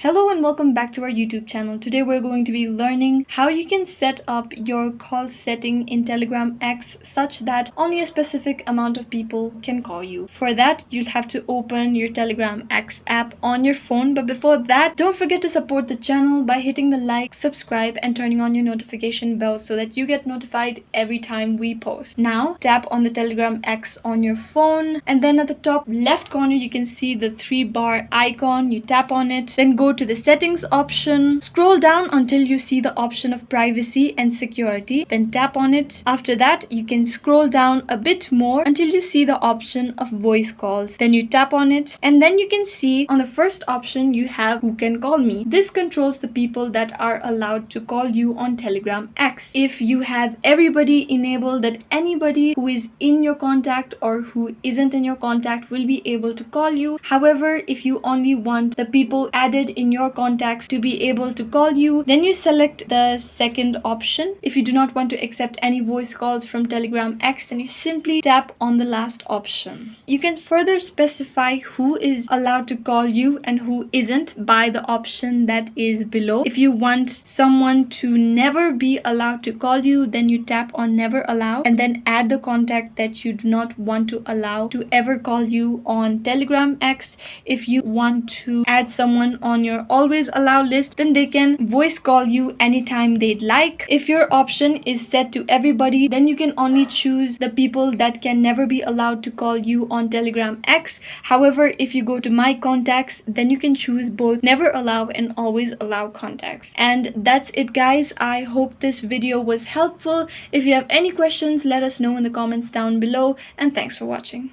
Hello and welcome back to our YouTube channel. Today we're going to be learning how you can set up your call setting in Telegram X such that only a specific amount of people can call you. For that, you'll have to open your Telegram X app on your phone. But before that, don't forget to support the channel by hitting the like, subscribe, and turning on your notification bell so that you get notified every time we post. Now, tap on the Telegram X on your phone, and then at the top left corner, you can see the 3-bar icon. You tap on it, then go to the settings option, scroll down until you see the option of privacy and security, then tap on it. After that, you can scroll down a bit more until you see the option of voice calls, then you tap on it, and then you can see on the first option you have who can call me. This controls the people that are allowed to call you on Telegram X. If you have everybody enabled, that anybody who is in your contact or who isn't in your contact will be able to call you. However, if you only want the people added in your contacts to be able to call you, then you select the second option. If you do not want to accept any voice calls from Telegram X, then you simply tap on the last option. You can further specify who is allowed to call you and who isn't by the option that is below. If you want someone to never be allowed to call you, then you tap on never allow and then add the contact that you do not want to allow to ever call you on Telegram X. If you want to add someone on your always allow list, then they can voice call you anytime they'd like. If your option is set to everybody, then you can only choose the people that can never be allowed to call you on Telegram X. However, if you go to my contacts, then you can choose both never allow and always allow contacts. And that's it, guys. I hope this video was helpful. If you have any questions, let us know in the comments down below, and thanks for watching.